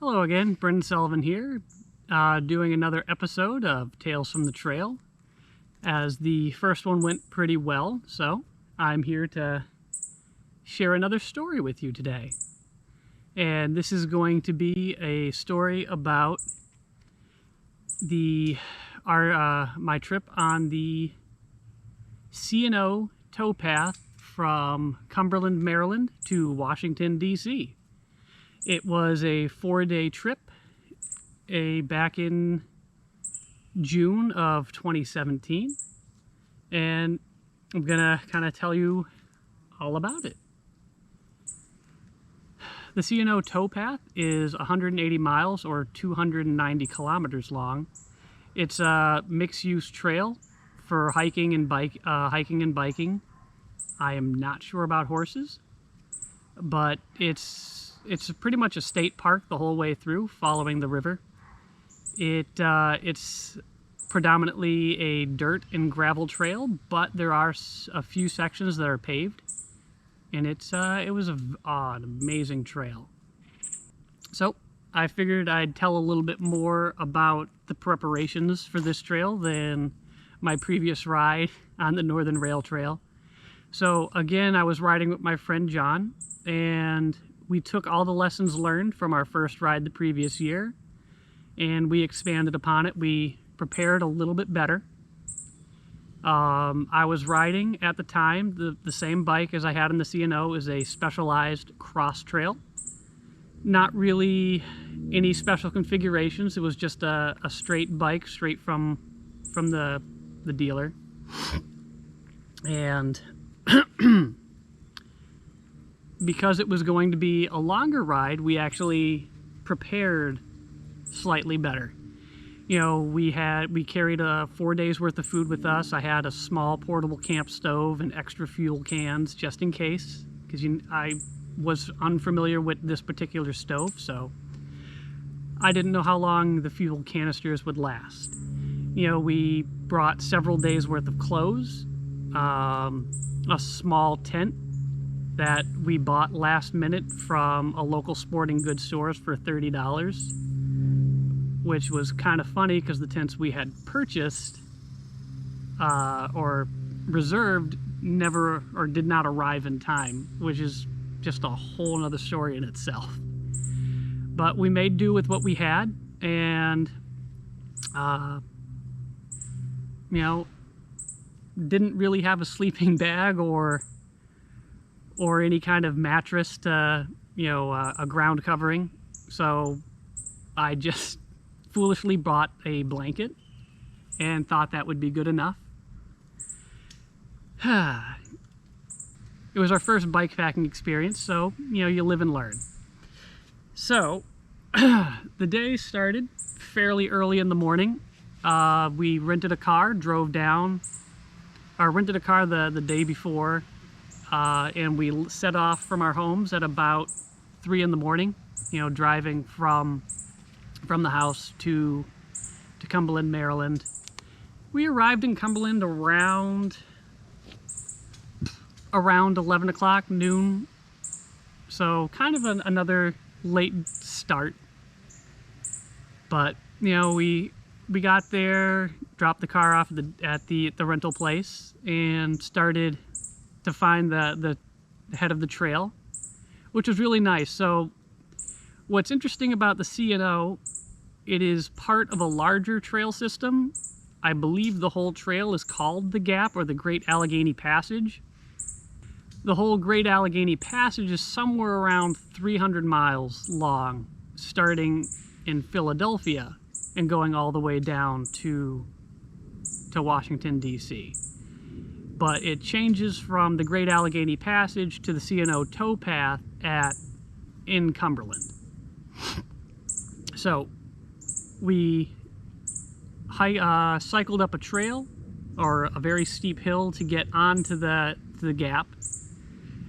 Hello again, Brendan Sullivan here, doing another episode of Tales from the Trail. As the first one went pretty well, so I'm here to share another story with you today. And this is going to be a story about my trip on the C&O Tow Path from Cumberland, Maryland to Washington, D.C. It was a 4-day trip back in June of 2017, and I'm gonna kind of tell you all about it. The C&O Tow Path is 180 miles or 290 kilometers long. It's a mixed-use trail for hiking and biking. I am not sure about horses, but it's pretty much a state park the whole way through, following the river. It's predominantly a dirt and gravel trail, but there are a few sections that are paved, and it was an amazing trail. So I figured I'd tell a little bit more about the preparations for this trail than my previous ride on the Northern Rail Trail. So again, I was riding with my friend John, and we took all the lessons learned from our first ride the previous year, and we expanded upon it. We prepared a little bit better. I was riding at the time the same bike as I had in the C&O, is a specialized cross trail. Not really any special configurations. It was just a straight bike, straight from the dealer. And because it was going to be a longer ride, we actually prepared slightly better. You know, we carried 4 days worth of food with us. I had a small portable camp stove and extra fuel cans just in case, because I was unfamiliar with this particular stove, so I didn't know how long the fuel canisters would last. You know, we brought several days worth of clothes, a small tent that we bought last minute from a local sporting goods store for $30, which was kind of funny because the tents we had purchased or reserved never or did not arrive in time, which is just a whole nother story in itself. But we made do with what we had, and you know, didn't really have a sleeping bag or any kind of mattress to, you know, a ground covering. So I just foolishly bought a blanket and thought that would be good enough. It was our first bike packing experience, so, you know, you live and learn. So the day started fairly early in the morning. We rented a car, rented a car the day before, and we set off from our homes at about 3 in the morning, you know, driving from the house to Cumberland, Maryland. We arrived in Cumberland around 11 o'clock, noon. So kind of another late start. But, you know, we got there, dropped the car off at the rental place, and started to find the head of the trail, which was really nice. So what's interesting about the C&O, it is part of a larger trail system. I believe the whole trail is called the Gap or the Great Allegheny Passage. The whole Great Allegheny Passage is somewhere around 300 miles long, starting in Philadelphia and going all the way down to Washington, D.C. But it changes from the Great Allegheny Passage to the C&O Tow Path in Cumberland. So we cycled up a trail or a very steep hill to get onto the Gap,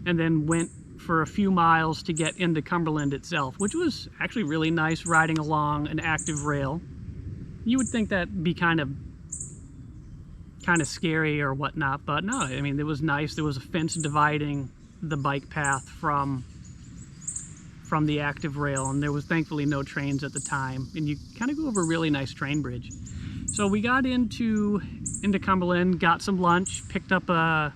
and then went for a few miles to get into Cumberland itself, which was actually really nice, riding along an active rail. You would think that'd be kind of scary or whatnot, but no, I mean, it was nice. There was a fence dividing the bike path from from the active rail, and there was thankfully no trains at the time, and you kind of go over a really nice train bridge. So we got into Cumberland, got some lunch, picked up a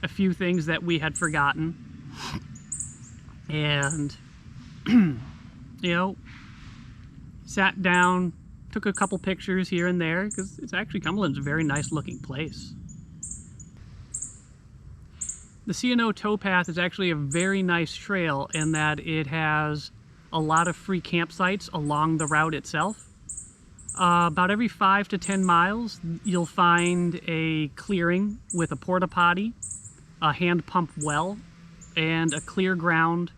few things that we had forgotten, and you know, sat down, took a couple pictures here and there, because it's actually, Cumberland's a very nice looking place. The C&O Tow Path is actually a very nice trail in that it has a lot of free campsites along the route itself. About every 5 to 10 miles, you'll find a clearing with a porta potty, a hand pump well, and a clear ground,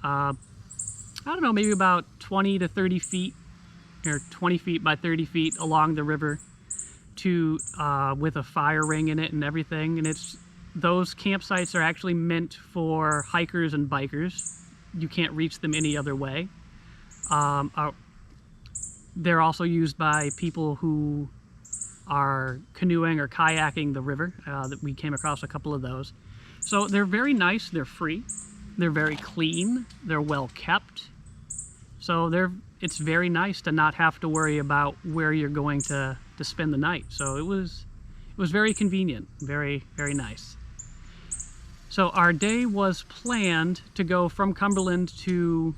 I don't know, maybe about 20 to 30 feet, or 20 feet by 30 feet along the river, with a fire ring in it and everything. And those campsites are actually meant for hikers and bikers. You can't reach them any other way. They're also used by people who are canoeing or kayaking the river. That we came across a couple of those. So they're very nice, they're free, they're very clean, they're well kept. So it's very nice to not have to worry about where you're going to spend the night. So it was very convenient, very, very nice. So our day was planned to go from Cumberland to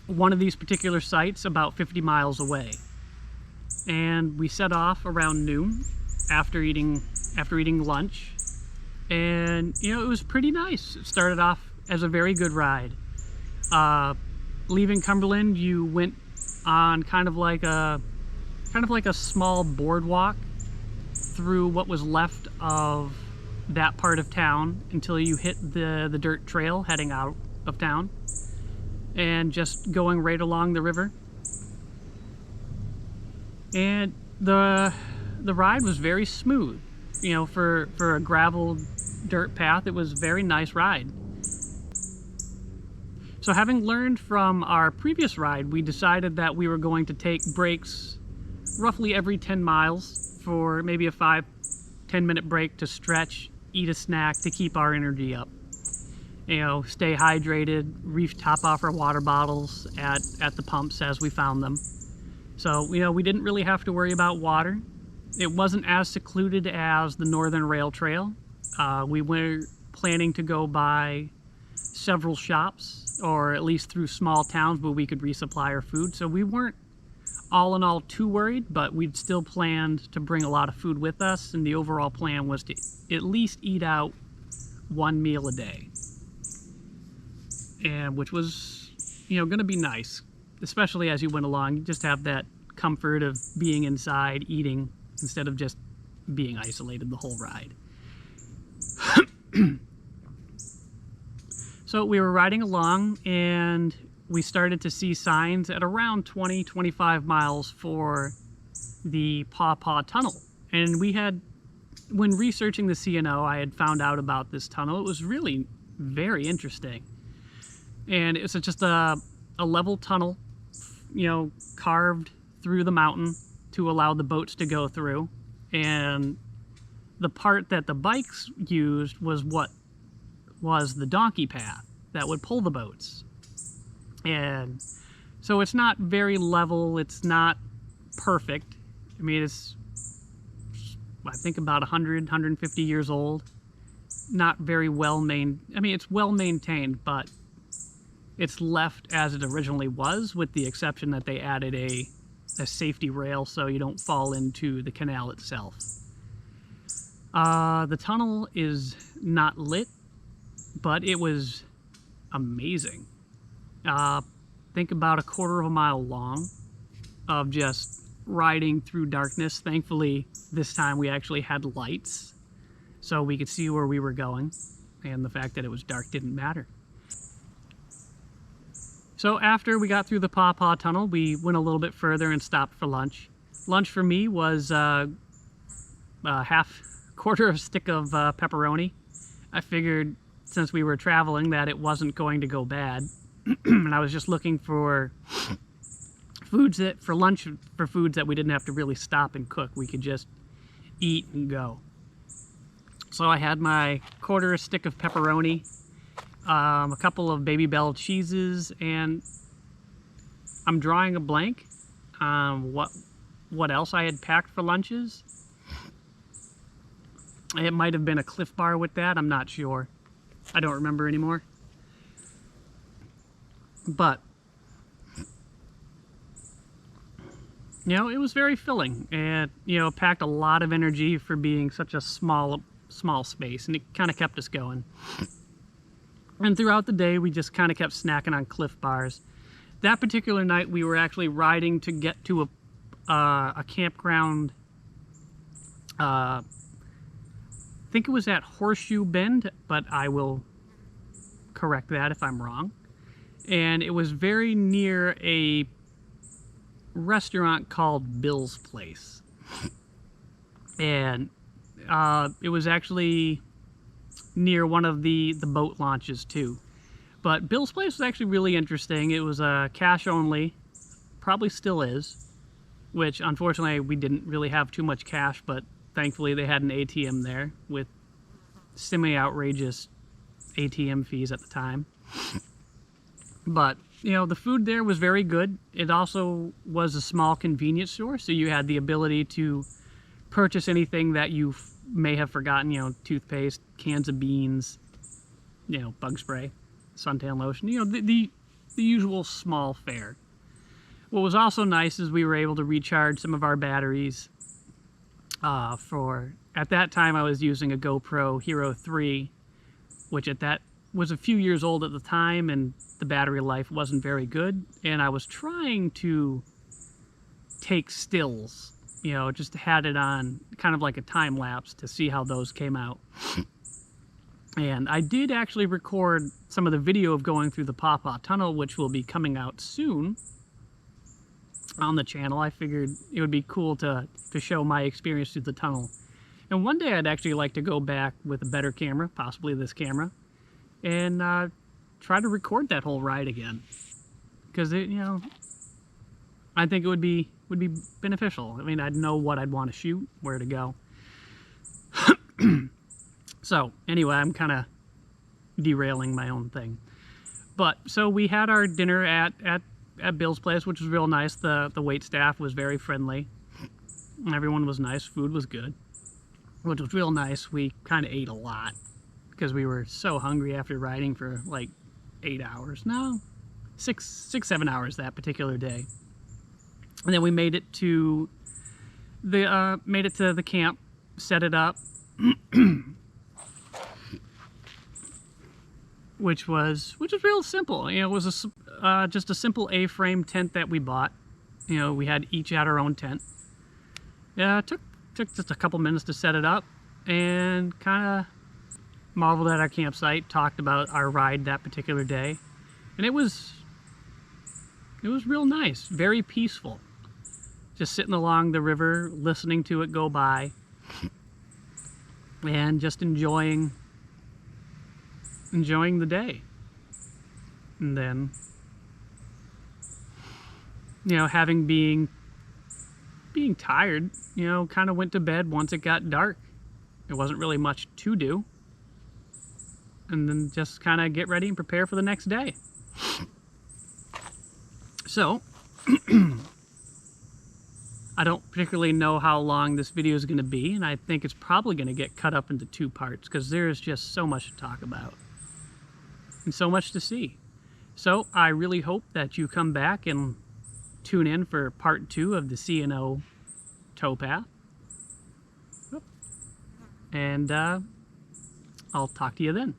one of these particular sites about 50 miles away. And we set off around noon after eating lunch. And you know, it was pretty nice. It started off as a very good ride. Leaving Cumberland, you went on kind of like a small boardwalk through what was left of that part of town until you hit the dirt trail heading out of town, and just going right along the river. And the ride was very smooth, you know, for a gravel dirt path. It was a very nice ride. So having learned from our previous ride, we decided that we were going to take breaks roughly every 10 miles for maybe a 5-10 minute break to stretch, eat a snack to keep our energy up. You know, stay hydrated, top off our water bottles at the pumps as we found them. So, you know, we didn't really have to worry about water. It wasn't as secluded as the Northern Rail Trail. We were planning to go by several shops, or at least through small towns where we could resupply our food. So we weren't all in all too worried, but we'd still planned to bring a lot of food with us, and the overall plan was to at least eat out one meal a day. And which was, you know, going to be nice, especially as you went along. You just have that comfort of being inside, eating, instead of just being isolated the whole ride. So we were riding along, and we started to see signs at around 20-25 miles for the Paw Paw Tunnel. And when researching the C&O, I had found out about this tunnel. It was really very interesting. And it's just a level tunnel, you know, carved through the mountain to allow the boats to go through. And the part that the bikes used was the donkey path that would pull the boats. And so it's not very level, it's not perfect. I mean, it's, I think, about 150 years old. Not very well maintained. I mean, it's well maintained, but it's left as it originally was, with the exception that they added a safety rail so you don't fall into the canal itself. The tunnel is not lit, but it was amazing. Think about a quarter of a mile long of just riding through darkness. Thankfully, this time we actually had lights so we could see where we were going, and the fact that it was dark didn't matter. So after we got through the Paw Paw Tunnel, we went a little bit further and stopped for lunch. Lunch for me was a quarter of a stick of pepperoni. I figured since we were traveling that it wasn't going to go bad. And I was just looking for foods that we didn't have to really stop and cook. We could just eat and go. So I had my quarter stick of pepperoni a couple of Baby Bell cheeses, and I'm drawing a blank on what else I had packed for lunches. It might have been a Cliff Bar with that, I'm not sure. I don't remember anymore. But, you know, it was very filling, and, you know, packed a lot of energy for being such a small space, and it kind of kept us going. And throughout the day, we just kind of kept snacking on Cliff Bars. That particular night, we were actually riding to get to a campground. I think it was at Horseshoe Bend, but I will correct that if I'm wrong. And it was very near a restaurant called Bill's Place. And it was actually near one of the boat launches too. But Bill's Place was actually really interesting. It was cash only, probably still is, which unfortunately we didn't really have too much cash, but thankfully they had an ATM there with semi-outrageous ATM fees at the time. But, you know, the food there was very good. It also was a small convenience store, so you had the ability to purchase anything that you may have forgotten, you know, toothpaste, cans of beans, you know, bug spray, suntan lotion, you know, the usual small fare. What was also nice is we were able to recharge some of our batteries at that time I was using a GoPro Hero 3, which was a few years old at the time, and the battery life wasn't very good, and I was trying to take stills, you know, just had it on kind of like a time lapse to see how those came out. And I did actually record some of the video of going through the Paw Paw Tunnel, which will be coming out soon on the channel. I figured it would be cool to show my experience through the tunnel. And one day I'd actually like to go back with a better camera, possibly this camera, and try to record that whole ride again. Because, you know, I think it would be beneficial. I mean, I'd know what I'd want to shoot, where to go. So, anyway, I'm kind of derailing my own thing. But, so we had our dinner at Bill's Place, which was real nice. The wait staff was very friendly. Everyone was nice. Food was good, which was real nice. We kind of ate a lot because we were so hungry after riding for like 8 hours. No, 7 hours that particular day. And then we made it to the camp, set it up, which was real simple. You know, it was just a simple A-frame tent that we bought. You know, we had each had our own tent. Yeah, it took just a couple minutes to set it up, and kind of marveled at our campsite, talked about our ride that particular day, and it was real nice, very peaceful. Just sitting along the river, listening to it go by, and just enjoying the day. And then, you know, being tired, you know, kind of went to bed once it got dark. There wasn't really much to do. And then just kind of get ready and prepare for the next day. So, I don't particularly know how long this video is going to be, and I think it's probably going to get cut up into 2 parts because there's just so much to talk about and so much to see. So I really hope that you come back and tune in for part 2 of the C&O Tow Path. And I'll talk to you then.